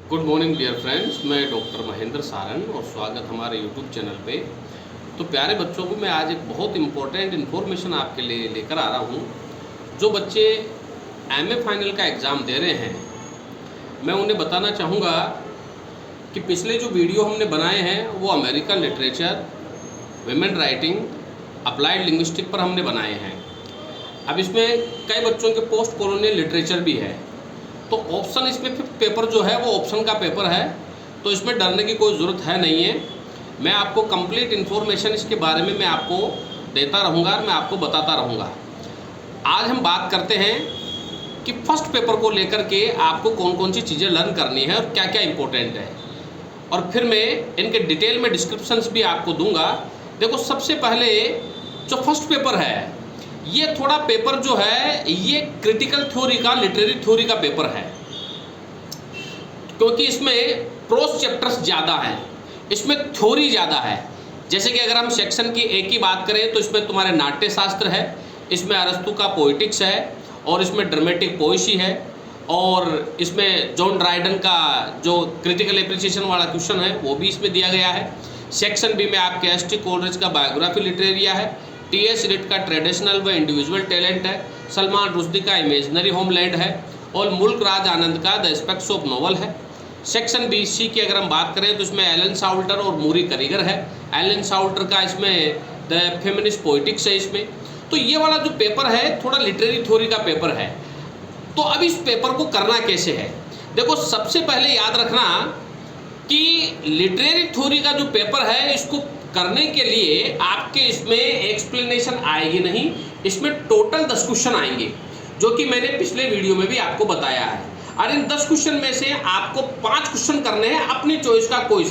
Good morning dear friends, मैं doctor Mahendra Saran और स्वागत हमारे यूट्यूब चैनल पे। तो प्यारे बच्चों को मैं आज एक बहुत इम्पोर्टेंट इन्फॉर्मेशन आपके लिए लेकर आ रहा हूँ। जो बच्चे एमए फाइनल का एग्ज़ाम दे रहे हैं, मैं उन्हें बताना चाहूँगा कि पिछले जो वीडियो हमने बनाए हैं वो American literature, women writing, applied linguistic पर हमने बनाए हैं। अब इसमें कई बच्चों के पोस्ट कॉलोनियल लिटरेचर भी है, तो ऑप्शन इसमें पेपर जो है वो ऑप्शन का पेपर है, तो इसमें डरने की कोई ज़रूरत है नहीं है। मैं आपको कंप्लीट इन्फॉर्मेशन इसके बारे में मैं आपको देता रहूँगा और मैं आपको बताता रहूँगा। आज हम बात करते हैं कि फर्स्ट पेपर को लेकर के आपको कौन कौन सी चीज़ें लर्न करनी है और क्या क्या इम्पोर्टेंट है, और फिर मैं इनके डिटेल में डिस्क्रिप्शंस भी आपको दूंगा। देखो, सबसे पहले जो फर्स्ट पेपर है, ये थोड़ा पेपर जो है ये क्रिटिकल थ्योरी का, लिटरेरी थ्योरी का पेपर है, क्योंकि इसमें प्रोस चैप्टर्स ज़्यादा हैं, इसमें थ्योरी ज़्यादा है। जैसे कि अगर हम सेक्शन की ए की बात करें तो इसमें तुम्हारे नाट्य शास्त्र है, इसमें अरस्तु का पोइटिक्स है, और इसमें ड्रामेटिक पोएसी है, और इसमें जॉन ड्राइडन का जो क्रिटिकल एप्रिसिएशन वाला क्वेश्चन है वो भी इसमें दिया गया है। सेक्शन बी में आपके एस.टी. कोलरिज का बायोग्राफी लिटरेरिया है, टी.एस. रिट का ट्रेडिशनल व इंडिविजुअल टैलेंट है, सलमान रुश्दी का इमेजिनरी होमलैंड है, और मुल्क राज आनंद का द एस्पेक्ट्स ऑफ नोवेल है। सेक्शन बी सी की अगर हम बात करें तो इसमें एलन साउल्टर और मूरी करीगर है। एलन साउल्टर का इसमें द फेमिनिस्ट पोइटिक्स है इसमें। तो ये वाला जो पेपर है थोड़ा लिटरेरी थ्योरी का पेपर है। तो अब इस पेपर को करना कैसे है? देखो, सबसे पहले याद रखना कि लिटरेरी थ्योरी का जो पेपर है इसको करने के लिए आपके इसमें एक्सप्लेनेशन आएगी नहीं, इसमें टोटल 10 क्वेश्चन आएंगे, जो कि मैंने पिछले वीडियो में भी आपको बताया है। और इन 10 क्वेश्चन में से आपको 5 क्वेश्चन करने हैं अपनी चॉइस का, कोई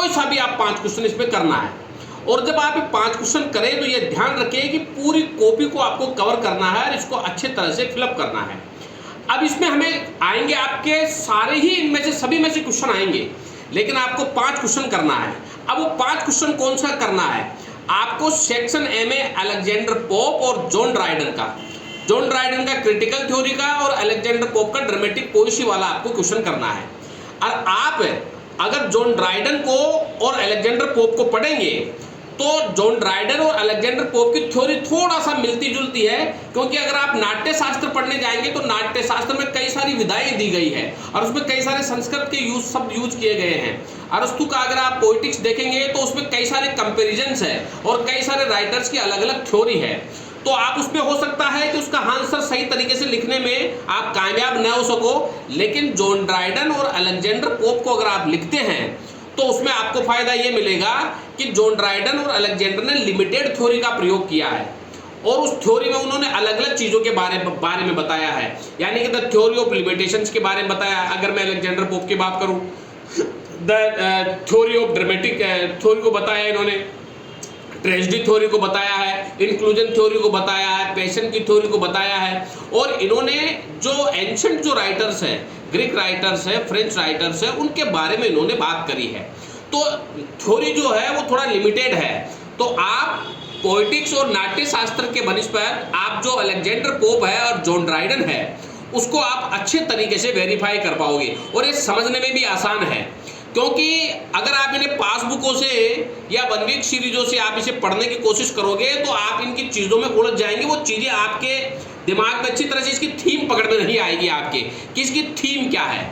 सा भी आप 5 क्वेश्चन इसमें करना है। और जब आप 5 क्वेश्चन करें तो ये ध्यान रखें कि पूरी कॉपी को आपको कवर करना है और इसको अच्छे तरह से फिलअप करना है। अब इसमें हमें आएंगे आपके सारे ही, इनमें से सभी में से क्वेश्चन आएंगे, लेकिन आपको 5 क्वेश्चन करना है। अब वो 5 क्वेश्चन कौन सा करना है? आपको सेक्शन ए में अलेक्जेंडर पोप और जॉन ड्राइडन का क्रिटिकल थ्योरी का और अलेक्जेंडर पोप का ड्रामेटिक पोएसी वाला आपको क्वेश्चन करना है। और आप अगर जॉन ड्राइडन को और अलेक्जेंडर पोप को पढ़ेंगे तो जॉन ड्राइडन और अलेक्जेंडर पोप की थ्योरी थोड़ा सा मिलती जुलती है, क्योंकि अगर आप नाट्य शास्त्र पढ़ने जाएंगे तो नाट्य शास्त्र में कई सारी विधाएं दी गई है और उसमें कई सारे संस्कृत के शब्द यूज किए गए हैं। अरस्तु का अगर आप पोइटिक्स देखेंगे तो उसमें कई सारे कंपेरिजन्स है और कई सारे राइटर्स की अलग अलग थ्योरी है। तो आप उसमें हो सकता है कि उसका आंसर सही तरीके से लिखने में आप कामयाब न हो सको, लेकिन जॉन ड्राइडन और अलेक्जेंडर पोप को अगर आप लिखते हैं तो उसमें आपको फायदा ये मिलेगा कि जॉन ड्राइडन और अलेक्जेंडर ने लिमिटेड थ्योरी का प्रयोग किया है, और उस थ्योरी में उन्होंने अलग अलग चीज़ों के बारे में बताया है, यानी कि द थ्योरी ऑफ लिमिटेशंस के बारे में बताया। अगर मैं अलेक्जेंडर पोप की बात करूं, the theory of dramatic theory को बताया इन्होंने, ट्रेजेडी थ्योरी को बताया है, इंक्लूजन थ्योरी को बताया है, पैशन की थ्योरी को बताया है। और इन्होंने जो एंशंट जो राइटर्स हैं, ग्रीक राइटर्स है, फ्रेंच राइटर्स है, उनके बारे में इन्होंने बात करी है। तो थ्योरी जो है वो थोड़ा लिमिटेड है। तो आप पोइटिक्स और नाट्य शास्त्र के बनिस्पत आप जो अलेक्जेंडर पोप है और जॉन ड्राइडन है उसको आप अच्छे तरीके से वेरीफाई कर पाओगे, और ये समझने में भी आसान है, क्योंकि अगर आप इन्हें पासबुकों से या 1 वीक सीरीजों से आप इसे पढ़ने की कोशिश करोगे तो आप इनकी चीज़ों में उलझ जाएंगे। वो चीज़ें आपके दिमाग में अच्छी तरह से इसकी थीम पकड़ में नहीं आएगी आपके कि इसकी थीम क्या है।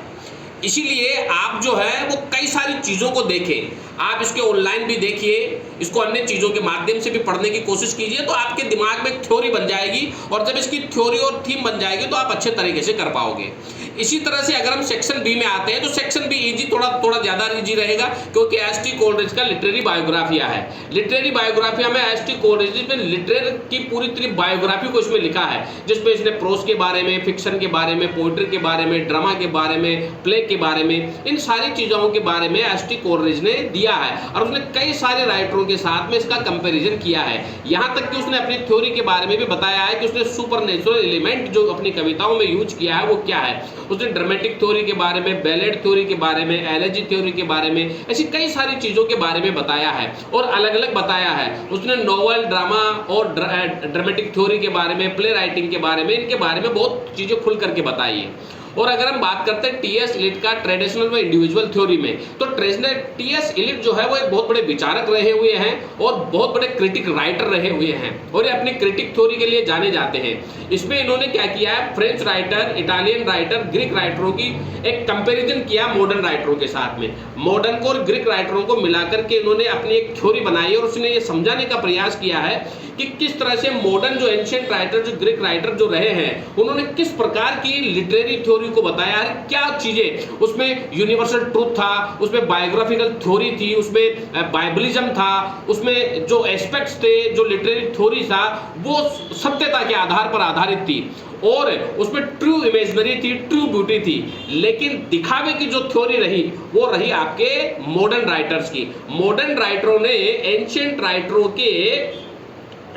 इसीलिए आप जो है वो कई सारी चीज़ों को देखें, आप इसके ऑनलाइन भी देखिए, इसको अन्य चीज़ों के माध्यम से भी पढ़ने की कोशिश कीजिए, तो आपके दिमाग में एक थ्योरी बन जाएगी, और जब इसकी थ्योरी और थीम बन जाएगी तो आप अच्छे तरीके से कर पाओगे। इसी तरह से अगर हम सेक्शन बी में आते हैं तो सेक्शन बी इजी थोड़ा ज़्यादा इजी रहेगा, क्योंकि एस.टी. कोलरिज का लिटरेरी बायोग्राफिया है। लिटरेरी बायोग्राफिया में एस.टी. कोलरिज ने लिटरेरी की पूरी बायोग्राफी को इसमें लिखा है, जिसमें इसने प्रोस के बारे में, फिक्शन के बारे में, पोइट्री के बारे में, ड्रामा के बारे में, प्ले के बारे में, इन सारी चीज़ों के बारे में एस.टी. कोलरिज ने दिया है, और उसने कई सारे राइटरों के साथ में इसका कंपैरिजन किया है। यहाँ तक कि उसने अपनी थ्योरी के बारे में भी बताया है कि उसने सुपरनेचुरल एलिमेंट जो अपनी कविताओं में यूज किया है वो क्या है। उसने ड्रामेटिक थ्योरी के बारे में, बैलेड थ्योरी के बारे में, एलेजी थ्योरी के बारे में, ऐसी कई सारी चीज़ों के बारे में बताया है और अलग अलग बताया है। उसने नॉवल, ड्रामा और ड्रामेटिक थ्योरी के बारे में, प्ले राइटिंग के बारे में, इनके बारे में बहुत चीज़ें खुल करके बताई है। और अगर हम बात करते हैं टीएस इलिट का ट्रेडिशनल व इंडिविजुअल थ्योरी में, तो ट्रेडिशनल टीएस इलिट जो है वो एक बहुत बड़े विचारक रहे हुए हैं और बहुत बड़े क्रिटिक राइटर रहे हुए हैं और ये अपनी क्रिटिक थ्योरी के लिए जाने जाते हैं। इसमें इन्होंने क्या किया है, French writer, Italian writer, Greek राइटरों की एक कंपैरिजन किया मॉडर्न राइटरों के साथ में। मॉडर्न को और ग्रीक राइटरों को मिलाकर के इन्होंने अपनी एक थ्योरी बनाई और उसने ये समझाने का प्रयास किया है कि किस तरह से मॉडर्न जो एंशिएंट राइटर, जो ग्रीक राइटर जो रहे हैं, उन्होंने किस प्रकार की लिटरेरी थ्योरी को बताया है, क्या चीजें उसमें यूनिवर्सल ट्रूथ था, उसमें बायोग्राफिकल थ्योरी थी, उसमें बाइबलिज्म था, उसमें जो एस्पेक्ट्स थे, जो लिटरेरी थ्योरी था वो सत्यता के आधार पर आधारित थी और उसमें ट्रू इमेजनरी थी, ट्रू ब्यूटी थी। लेकिन दिखावे की जो थ्योरी रही वो रही आपके मॉडर्न राइटर्स की। मॉडर्न राइटरों ने एंशिएंट राइटरों के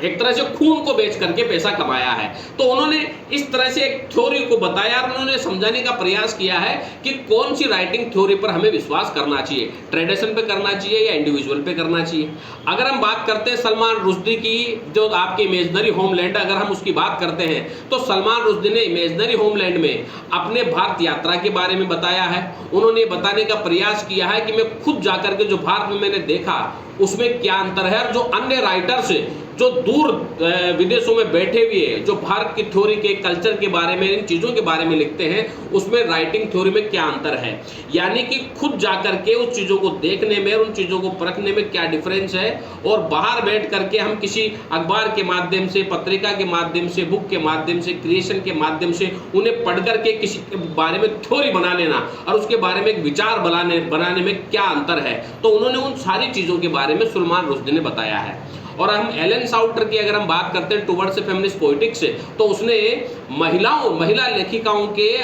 एक तरह से खून को बेच करके पैसा कमाया है। तो उन्होंने इस तरह से एक थ्योरी को बताया और उन्होंने समझाने का प्रयास किया है कि कौन सी राइटिंग थ्योरी पर हमें विश्वास करना चाहिए, ट्रेडिशन पे करना चाहिए या इंडिविजुअल पे करना चाहिए। अगर हम बात करते हैं सलमान रुश्दी की, जो आपके इमेजनरी होमलैंड, अगर हम उसकी बात करते हैं तो सलमान रुश्दी ने इमेजनरी होमलैंड में अपने भारत यात्रा के बारे में बताया है। उन्होंने बताने का प्रयास किया है कि मैं खुद जाकर के जो भारत में मैंने देखा उसमें क्या अंतर है और जो अन्य राइटर्स जो दूर विदेशों में बैठे हुए जो भारत की थ्योरी के कल्चर के बारे में, इन चीज़ों के बारे में लिखते हैं, उसमें राइटिंग थ्योरी में क्या अंतर है। यानी कि खुद जाकर के उस चीज़ों को देखने में, उन चीज़ों को परखने में क्या डिफरेंस है और बाहर बैठ करके हम किसी अखबार के माध्यम से, पत्रिका के माध्यम से, बुक के माध्यम से, क्रिएशन के माध्यम से उन्हें पढ़ करके किसी के बारे में थ्योरी बना लेना और उसके बारे में एक विचार बनाने में क्या अंतर है। तो उन्होंने उन सारी चीज़ों के बारे में सलमान रुश्दी ने बताया है। और हम एलन साउटर की अगर हम बात करते हैं टुवर्ड्स फेमिनिस्ट पोएटिक्स से, तो उसने महिला लेखिकाओं के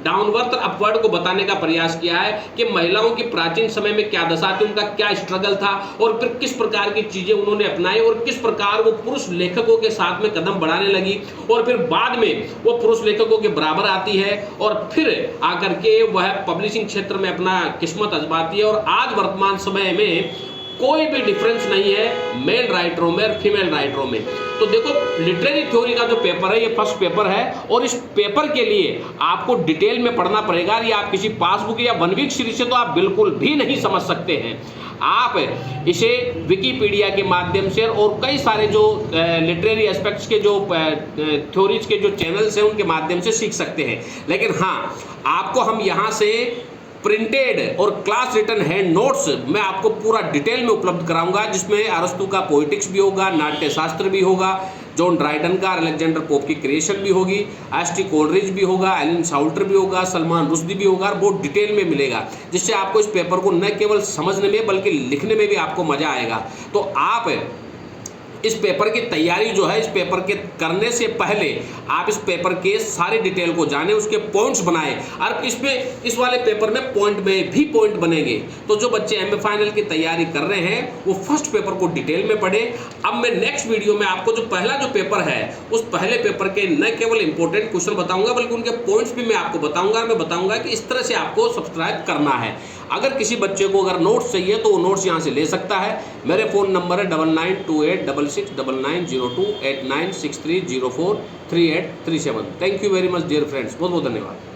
डाउनवर्ड और अपवर्ड को बताने का प्रयास किया है कि महिलाओं की प्राचीन समय में क्या दशा थी, उनका क्या स्ट्रगल था और फिर किस प्रकार की चीजें उन्होंने अपनाई और किस प्रकार वो पुरुष लेखकों के साथ में कदम बढ़ाने लगी और फिर बाद में वो पुरुष लेखकों के बराबर आती है और फिर आकर के वह पब्लिशिंग क्षेत्र में अपना किस्मत आजमाती है। और आज वर्तमान समय में कोई भी डिफरेंस नहीं है मेल राइटरों में और फीमेल राइटरों में। तो देखो, लिटरेरी थ्योरी का जो पेपर है ये फर्स्ट पेपर है और इस पेपर के लिए आपको डिटेल में पढ़ना पड़ेगा। ये आप किसी पासबुक या 1 वीक सीरीज से तो आप बिल्कुल भी नहीं समझ सकते हैं। आप इसे विकिपीडिया के माध्यम से और कई सारे जो लिटरेरी एस्पेक्ट्स के जो थ्योरीज के जो चैनल्स हैं उनके माध्यम से सीख सकते हैं। लेकिन हाँ, आपको हम यहाँ से प्रिंटेड और क्लास रिटन हैंड नोट्स मैं आपको पूरा डिटेल में उपलब्ध कराऊंगा, जिसमें अरस्तु का पोइटिक्स भी होगा, नाट्य शास्त्र भी होगा, जॉन ड्राइडन का अलेक्जेंडर पोप की क्रिएशन भी होगी, एस.टी. कोलरिज भी होगा, एलन साउटर भी होगा, सलमान रुश्दी भी होगा और बहुत डिटेल में मिलेगा, जिससे आपको इस पेपर को न केवल समझने में बल्कि लिखने में भी आपको मजा आएगा। तो आप इस पेपर की तैयारी जो है, इस पेपर के करने से पहले आप इस पेपर के सारे डिटेल को जानें, उसके पॉइंट्स बनाएं और इसमें इस वाले पेपर में पॉइंट में भी पॉइंट बनेंगे। तो जो बच्चे एमए फाइनल की तैयारी कर रहे हैं वो फर्स्ट पेपर को डिटेल में पढ़ें। अब मैं नेक्स्ट वीडियो में आपको जो पहला जो पेपर है उस पहले पेपर के न केवल इंपॉर्टेंट क्वेश्चन बताऊंगा बल्कि उनके पॉइंट्स भी मैं आपको बताऊंगा। मैं बताऊंगा कि इस तरह से आपको सब्सक्राइब करना है। अगर किसी बच्चे को अगर नोट्स चाहिए तो वो नोट्स यहाँ से ले सकता है। मेरे फ़ोन नंबर है 9928669902 8963043837। Thank you very much dear friends, बहुत बहुत धन्यवाद।